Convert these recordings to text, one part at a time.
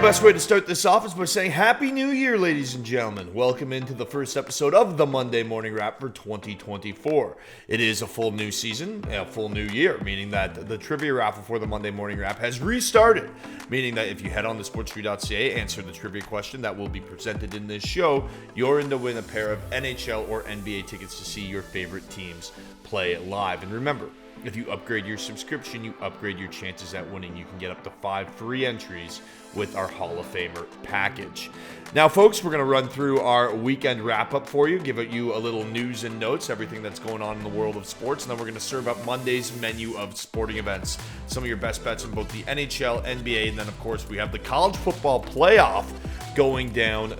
best way to start this off is by saying Happy New Year, ladies and gentlemen. Welcome into the first episode of the Monday Morning Wrap for 2024. It is a full new season, a full new year, meaning that the trivia raffle for the Monday Morning Wrap has restarted. Meaning that if you head on to sportstree.ca, answer the trivia question that will be presented in this show, you're in to win a pair of NHL or NBA tickets to see your favorite teams play live. And remember, if you upgrade your subscription, you upgrade your chances at winning. You can get up to 5 free entries with our Hall of Famer package. Now, folks, we're going to run through our weekend wrap-up for you, give you a little news and notes, everything that's going on in the world of sports, and then we're going to serve up Monday's menu of sporting events, some of your best bets in both the NHL, NBA, and then, of course, we have the college football playoff going down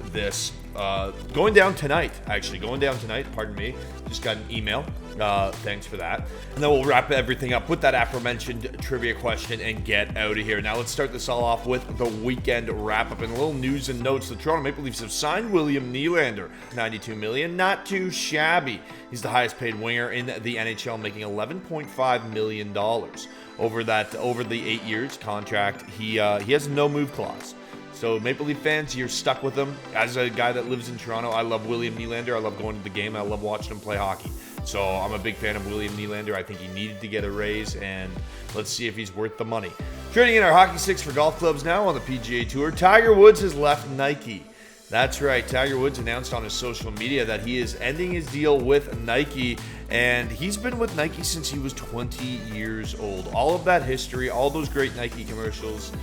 tonight, pardon me. Just got an email. Thanks for that. And then we'll wrap everything up with that aforementioned trivia question and get out of here. Now let's start this all off with the weekend wrap-up and a little news and notes. The Toronto Maple Leafs have signed William Nylander, $92 million, not too shabby. He's the highest paid winger in the NHL, making $11.5 million over the 8 years contract. He has no move clause. So Maple Leaf fans, you're stuck with him. As a guy that lives in Toronto, I love William Nylander. I love going to the game. I love watching him play hockey. So I'm a big fan of William Nylander. I think he needed to get a raise, and let's see if he's worth the money. Trading in our hockey sticks for golf clubs now on the PGA Tour, Tiger Woods has left Nike. That's right. Tiger Woods announced on his social media that he is ending his deal with Nike, and he's been with Nike since he was 20 years old. All of that history, all those great Nike commercials.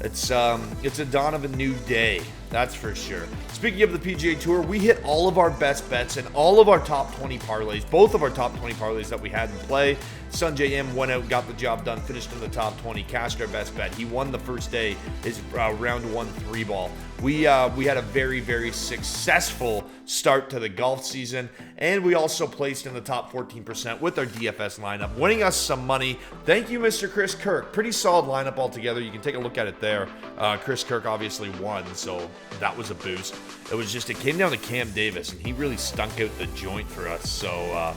It's a dawn of a new day, that's for sure. Speaking of the PGA Tour, we hit all of our best bets and all of our top 20 parlays, both of our top 20 parlays that we had in play. Sunjay M went out, got the job done, finished in the top 20, cashed our best bet. He won the first day, his round 1 3-ball. We had a very, very successful start to the golf season, and we also placed in the top 14% with our DFS lineup, winning us some money. Thank you, Mr. Chris Kirk. Pretty solid lineup altogether. You can take a look at it there. Chris Kirk obviously won, so that was a boost. It came down to Cam Davis, and he really stunk out the joint for us. So,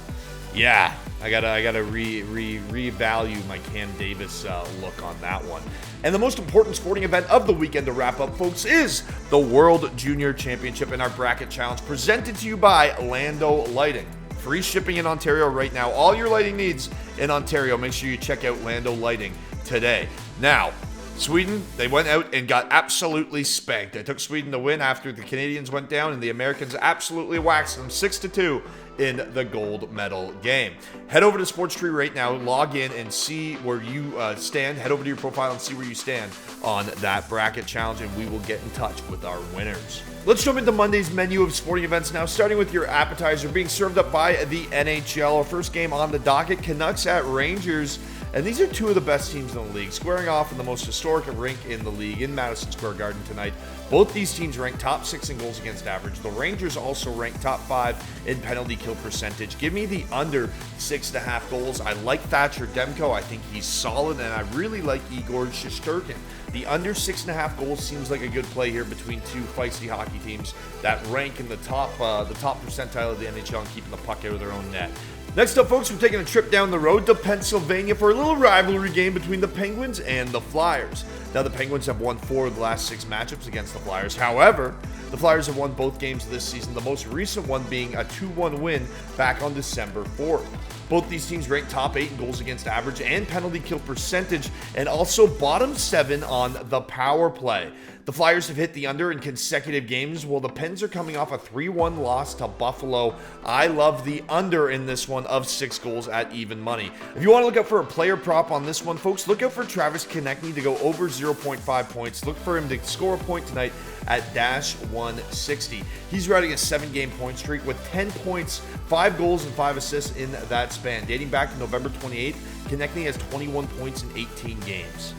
yeah, I gotta revalue my Cam Davis look on that one. And the most important sporting event of the weekend to wrap up, folks, is the World Junior Championship and our bracket challenge presented to you by Lando Lighting. Free shipping in Ontario right now. All your lighting needs in Ontario. Make sure you check out Lando Lighting today. Now, Sweden, they went out and got absolutely spanked. I took Sweden to win after the Canadians went down, and the Americans absolutely waxed them 6-2 in the gold medal game. Head over to SportsTree right now, log in and see where you stand. Head over to your profile and see where you stand on that bracket challenge, and we will get in touch with our winners. Let's jump into Monday's menu of sporting events now, starting with your appetizer being served up by the NHL. Our first game on the docket, Canucks at Rangers. And these are two of the best teams in the league, squaring off in the most historic rink in the league in Madison Square Garden tonight. Both these teams rank top 6 in goals against average. The Rangers also rank top 5 in penalty kill percentage. Give me the under 6.5 goals. I like Thatcher Demko. I think he's solid, and I really like Igor Shesterkin. The under 6.5 goals seems like a good play here between two feisty hockey teams that rank in the top percentile of the NHL and keeping the puck out of their own net. Next up, folks, we're taking a trip down the road to Pennsylvania for a little rivalry game between the Penguins and the Flyers. Now, the Penguins have won 4 of the last 6 matchups against the Flyers. However, the Flyers have won both games this season, the most recent one being a 2-1 win back on December 4th. Both these teams rank top 8 in goals against average and penalty kill percentage, and also bottom 7 on the power play. The Flyers have hit the under in consecutive games, while the Pens are coming off a 3-1 loss to Buffalo. I love the under in this one of 6 goals at even money. If you want to look out for a player prop on this one, folks, look out for Travis Konechny to go over 0.5 points. Look for him to score a point tonight at -160. He's riding a 7-game point streak with 10 points, 5 goals, and 5 assists in that span. Dating back to November 28th, Konechny has 21 points in 18 games.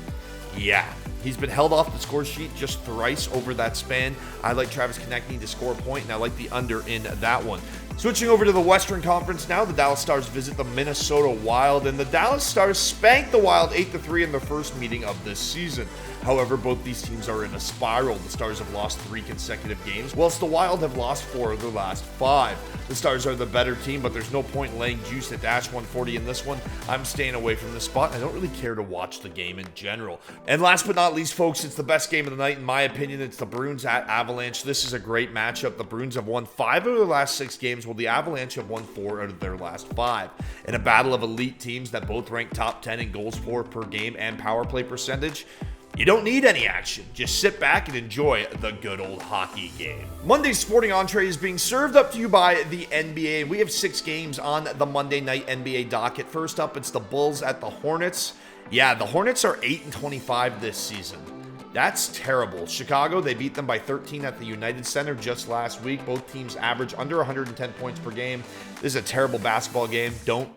Yeah. He's been held off the score sheet just thrice over that span. I like Travis Konechny to score a point, and I like the under in that one. Switching over to the Western Conference now, the Dallas Stars visit the Minnesota Wild, and the Dallas Stars spanked the Wild 8-3 in their first meeting of this season. However, both these teams are in a spiral. The Stars have lost 3 consecutive games, whilst the Wild have lost 4 of their last 5. The Stars are the better team, but there's no point laying juice at dash 140 in this one. I'm staying away from this spot. I don't really care to watch the game in general. And last but not least, folks, it's the best game of the night in my opinion. It's the Bruins at Avalanche. This is a great matchup. The Bruins have won 5 of their last 6 games, while the Avalanche have won 4 out of their last 5. In a battle of elite teams that both rank top 10 in goals for per game and power play percentage, you don't need any action. Just sit back and enjoy the good old hockey game. Monday's sporting entree is being served up to you by the NBA. We have 6 games on the Monday night NBA docket. First up, it's the Bulls at the Hornets. Yeah, the Hornets are 8-25 this season. That's terrible. Chicago, they beat them by 13 at the United Center just last week. Both teams average under 110 points per game. This is a terrible basketball game. Don't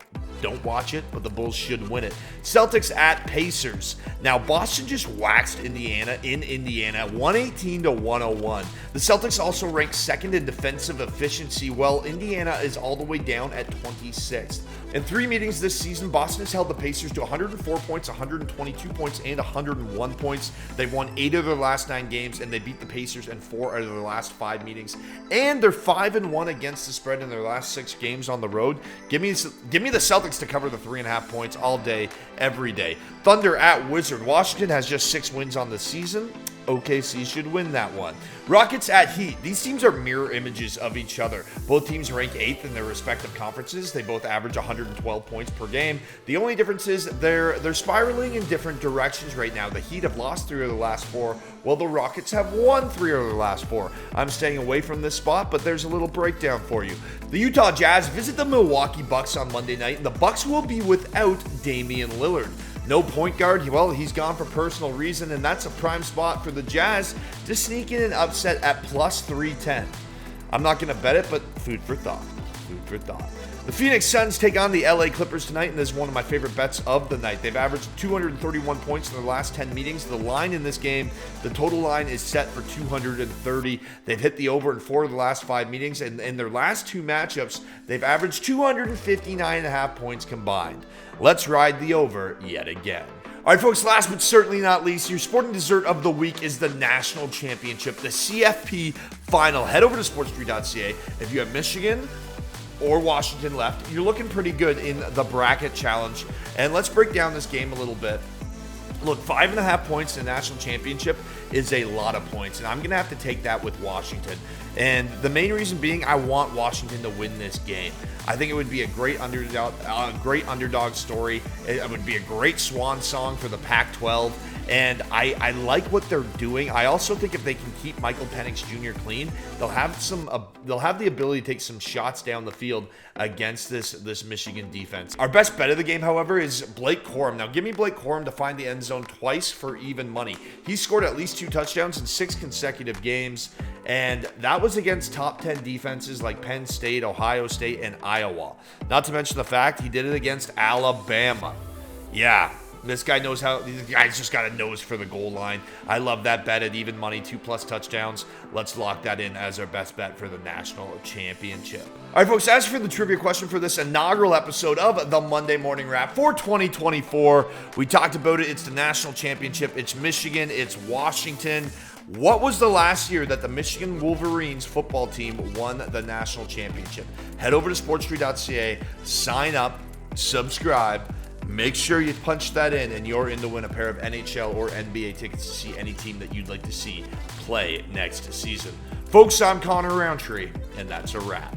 watch it, but the Bulls should win it. Celtics at Pacers. Now, Boston just waxed Indiana in Indiana, 118-101. The Celtics also rank second in defensive efficiency, while Indiana is all the way down at 26th. In 3 meetings this season, Boston has held the Pacers to 104 points, 122 points, and 101 points. They've won 8 of their last 9 games, and they beat the Pacers in 4 out of their last 5 meetings. And they're 5-1 against the spread in their last 6 games on the road. Give me the Celtics to cover the 3.5 points all day, every day. Thunder at Wizard. Washington has just 6 wins on the season. OKC should win that one. Rockets at Heat. These teams are mirror images of each other. Both teams rank 8th in their respective conferences. They both average 112 points per game. The only difference is they're spiraling in different directions right now. The Heat have lost 3 of the last 4, while the Rockets have won 3 of the last 4. I'm staying away from this spot, but there's a little breakdown for you. The Utah Jazz visit the Milwaukee Bucks on Monday night, and the Bucks will be without Damian Lillard. No point guard, well, he's gone for personal reason, and that's a prime spot for the Jazz to sneak in an upset at plus 310. I'm not going to bet it, but food for thought. Food for thought. The Phoenix Suns take on the LA Clippers tonight, and this is one of my favorite bets of the night. They've averaged 231 points in their last 10 meetings. The line in this game, the total line is set for 230. They've hit the over in 4 of the last 5 meetings, and in their last 2 matchups, they've averaged 259.5 points combined. Let's ride the over yet again. All right, folks, last but certainly not least, your sporting dessert of the week is the National Championship, the CFP Final. Head over to sportstreet.ca. If you have Michigan or Washington left, you're looking pretty good in the bracket challenge. And let's break down this game a little bit. Look, 5.5 points in the national championship is a lot of points, and I'm going to have to take that with Washington. And the main reason being, I want Washington to win this game. I think it would be a great underdog story. It would be a great swan song for the Pac-12. And I like what they're doing. I also think if they can keep Michael Penix Jr. clean, they'll have the ability to take some shots down the field against this Michigan defense. Our best bet of the game, however, is Blake Corum. Now, give me Blake Corum to find the end zone twice for even money. He scored at least 2 touchdowns in 6 consecutive games, and that was against top 10 defenses like Penn State, Ohio State, and Iowa. Not to mention the fact he did it against Alabama. Yeah. This guy's just got a nose for the goal line. I love that bet at even money, 2+ touchdowns. Let's lock that in as our best bet for the national championship. All right, folks, as for the trivia question for this inaugural episode of the Monday Morning Wrap for 2024, we talked about it. It's the national championship. It's Michigan. It's Washington. What was the last year that the Michigan Wolverines football team won the national championship? Head over to sportstreet.ca, sign up, subscribe. Make sure you punch that in, and you're in to win a pair of NHL or NBA tickets to see any team that you'd like to see play next season. Folks, I'm Connor Roundtree, and that's a wrap.